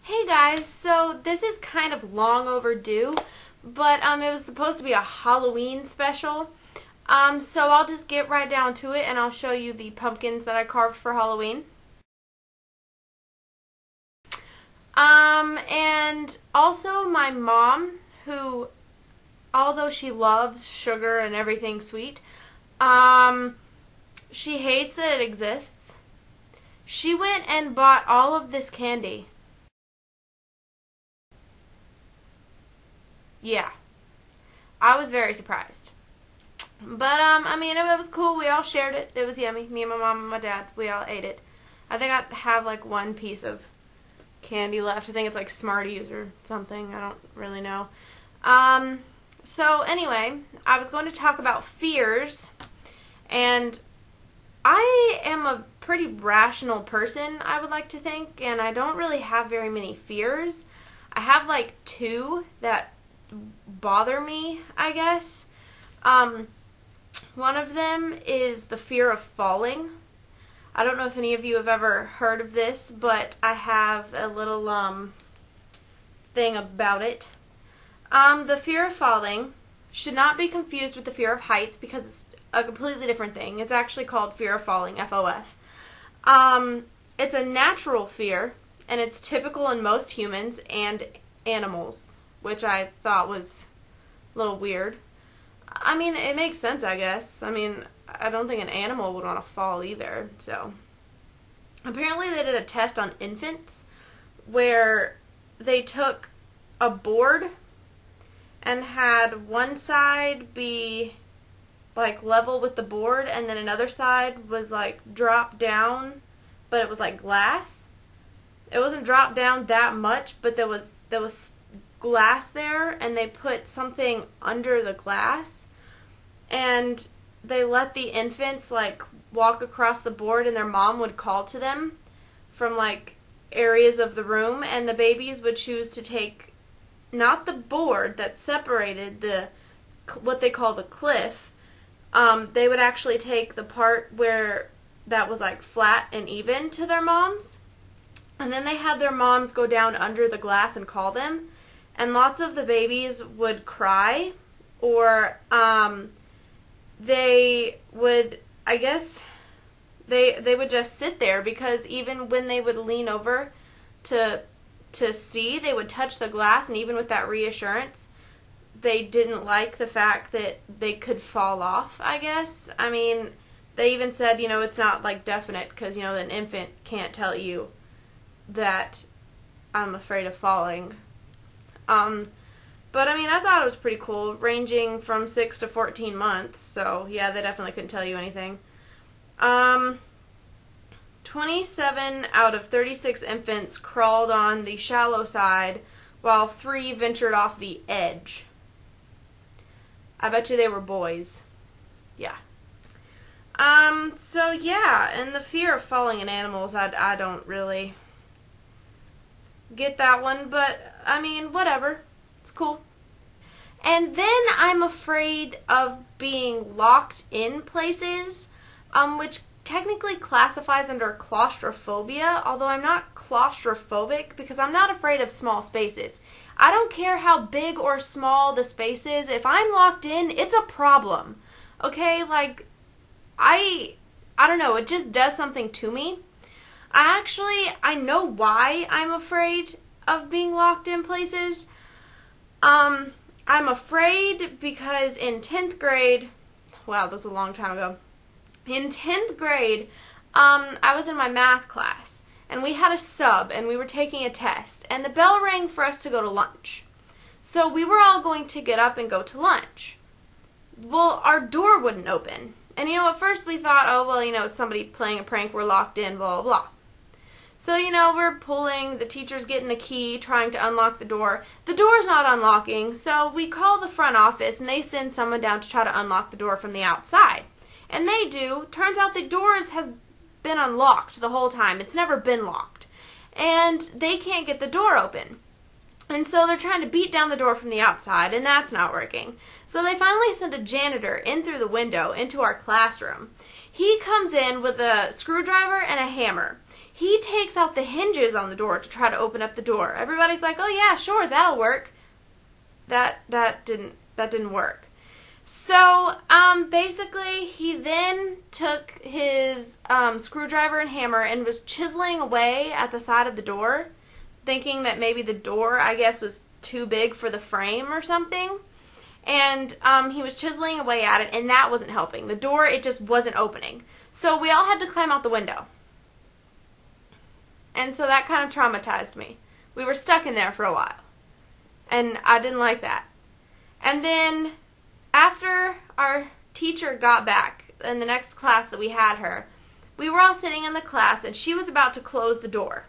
Hey guys, so this is kind of long overdue, but it was supposed to be a Halloween special. So I'll just get right down to it and I'll show you the pumpkins that I carved for Halloween. And also my mom, who, although she loves sugar and everything sweet, she hates that it exists. She went and bought all of this candy. Yeah, I was very surprised. But, I mean, it was cool. We all shared it. It was yummy. Me and my mom and my dad, we all ate it. I think I have, like, one piece of candy left. I think it's, like, Smarties or something. I don't really know. So, anyway, I was going to talk about fears. And I am a pretty rational person, I would like to think. And I don't really have very many fears. I have, like, two that bother me, I guess. One of them is the fear of falling. I don't know if any of you have ever heard of this, but I have a little thing about it. The fear of falling should not be confused with the fear of heights because it's a completely different thing. It's actually called fear of falling, FOF. It's a natural fear, and it's typical in most humans and animals, which I thought was a little weird. I mean, it makes sense, I guess. I mean, I don't think an animal would want to fall either, so. Apparently they did a test on infants where they took a board and had one side be, like, level with the board, and then another side was, like, dropped down, but it was, like, glass. It wasn't dropped down that much, but there was glass there, and they put something under the glass, and they let the infants, like, walk across the board, and their mom would call to them from, like, areas of the room, and the babies would choose to take not the board that separated the, what they call the cliff. They would actually take the part where that was, like, flat and even to their moms, and then they had their moms go down under the glass and call them. And lots of the babies would cry, or they would, I guess, they would just sit there, because even when they would lean over to see, they would touch the glass, and even with that reassurance, they didn't like the fact that they could fall off, I guess. I mean, they even said, it's not, like, definite, because, an infant can't tell you that I'm afraid of falling. But I mean, I thought it was pretty cool, ranging from 6 to 14 months, so yeah, they definitely couldn't tell you anything. 27 out of 36 infants crawled on the shallow side, while 3 ventured off the edge. I bet you they were boys. Yeah. So yeah, and the fear of falling in animals, I don't really get that one, but I mean, whatever. It's cool. And then I'm afraid of being locked in places, which technically classifies under claustrophobia, although I'm not claustrophobic because I'm not afraid of small spaces. I don't care how big or small the space is. If I'm locked in, it's a problem. Okay? Like, I don't know, it just does something to me. I know why I'm afraid of being locked in places. I'm afraid because in 10th grade, wow, this was a long time ago. In 10th grade, I was in my math class, and we had a sub, and we were taking a test, and the bell rang for us to go to lunch. So we were all going to get up and go to lunch. Well, our door wouldn't open. And, at first we thought, oh, well, it's somebody playing a prank, we're locked in, blah, blah, blah. So, we're pulling, the teacher's getting the key, trying to unlock the door. The door's not unlocking, so we call the front office, and they send someone down to try to unlock the door from the outside. And they do. Turns out the doors have been unlocked the whole time. It's never been locked. And they can't get the door open. And so they're trying to beat down the door from the outside, and that's not working. So they finally send a janitor in through the window into our classroom. He comes in with a screwdriver and a hammer. He takes out the hinges on the door to try to open up the door. Everybody's like, "Oh yeah, sure, that'll work." That didn't work. So basically, he then took his screwdriver and hammer and was chiseling away at the side of the door, thinking that maybe the door, I guess, was too big for the frame or something. And he was chiseling away at it, and that wasn't helping. The door, it just wasn't opening. So we all had to climb out the window. And so that kind of traumatized me. We were stuck in there for a while. And I didn't like that. And then after our teacher got back in the next class that we had her, we were all sitting in the class, and she was about to close the door.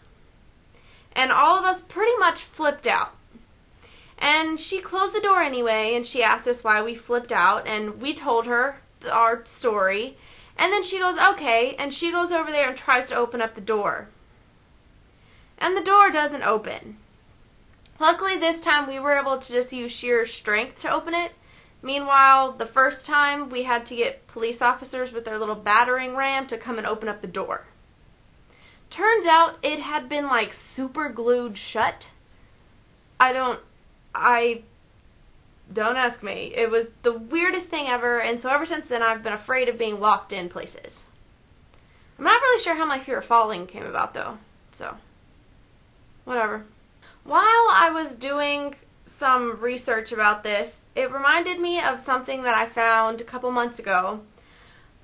And all of us pretty much flipped out. And she closed the door anyway, and she asked us why we flipped out, and we told her our story. And then she goes, "Okay," and she goes over there and tries to open up the door. And the door doesn't open. Luckily, this time we were able to just use sheer strength to open it. Meanwhile, the first time we had to get police officers with their little battering ram to come and open up the door. Turns out it had been like super glued shut. Don't ask me. It was the weirdest thing ever, and so ever since then I've been afraid of being locked in places. I'm not really sure how my fear of falling came about though, so whatever. While I was doing some research about this, it reminded me of something that I found a couple months ago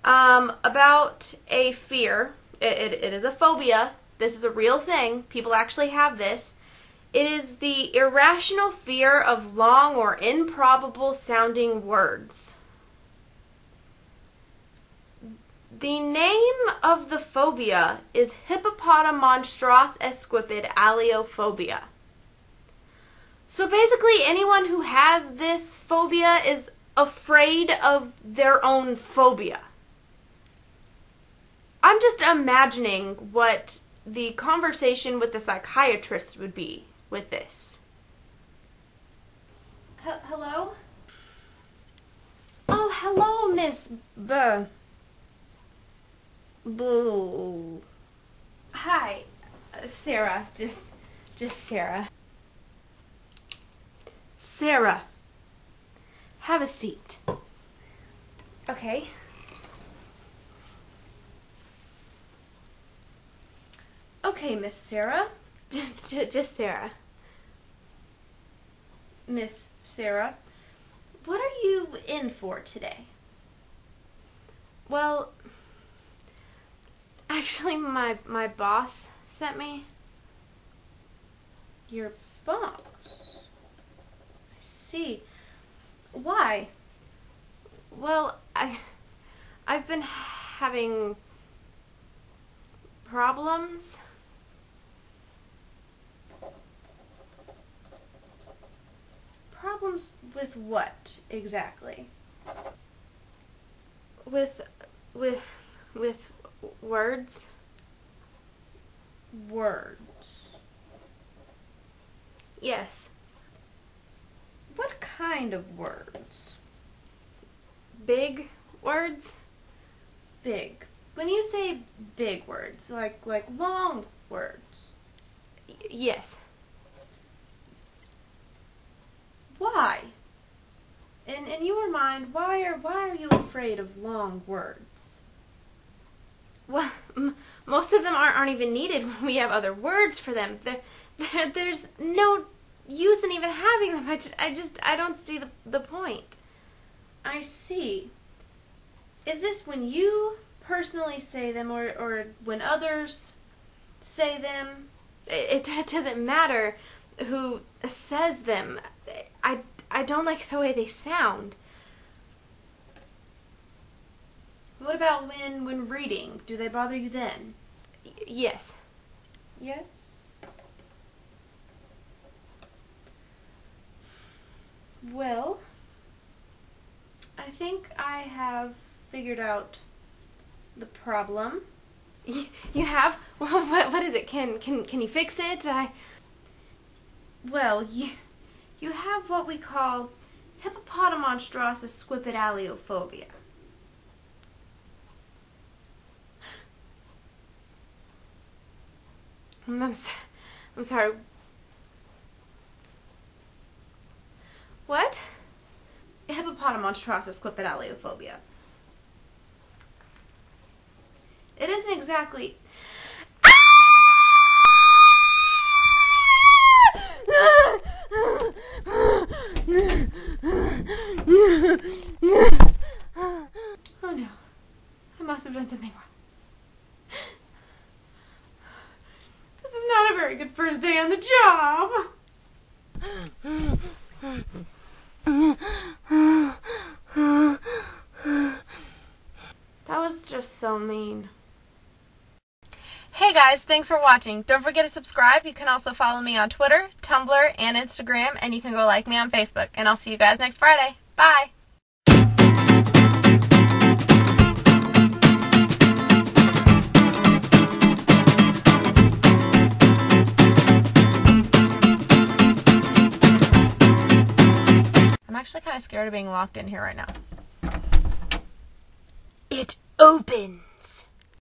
about a fear. It is a phobia. This is a real thing. People actually have this. It is the irrational fear of long or improbable sounding words. The name of the phobia is Hippopotamonstrosesquiped aliophobia. So basically, anyone who has this phobia is afraid of their own phobia. I'm just imagining what the conversation with the psychiatrist would be with this. Hello? Oh, hello, Miss Boo. Hi, Sarah. Just Sarah. Sarah, have a seat. Okay. Okay, Miss Sarah. Just Sarah. Miss Sarah, what are you in for today? Well, actually, my boss sent me. Your boss? I see. Why? Well, I've been having problems. Problems with what exactly? With words? Words. Yes. What kind of words? Big words? Big. When you say big words, like long words. Yes. Why? In your mind, why are you afraid of long words? Well, most of them aren't even needed when we have other words for them. There's no use in even having them. I don't see the point. I see. Is this when you personally say them, or when others say them? It doesn't matter who says them. I don't like the way they sound. What about when reading? Do they bother you then? Yes. Yes? Well, I think I have figured out the problem. You have? Well, what is it? Can you fix it? Well, you have what we call Hippopotamonstrosesquiped aliophobia. I'm sorry. What? Hippopotamonstrossus clipidaliophobia. It isn't exactly... Oh no. I must have done something wrong. This is not a very good first day on the job. That was just so mean. Hey guys, thanks for watching. Don't forget to subscribe. You can also follow me on Twitter, Tumblr, and Instagram, and you can go like me on Facebook. And I'll see you guys next Friday. Bye! I'm actually kind of scared of being locked in here right now. It opens.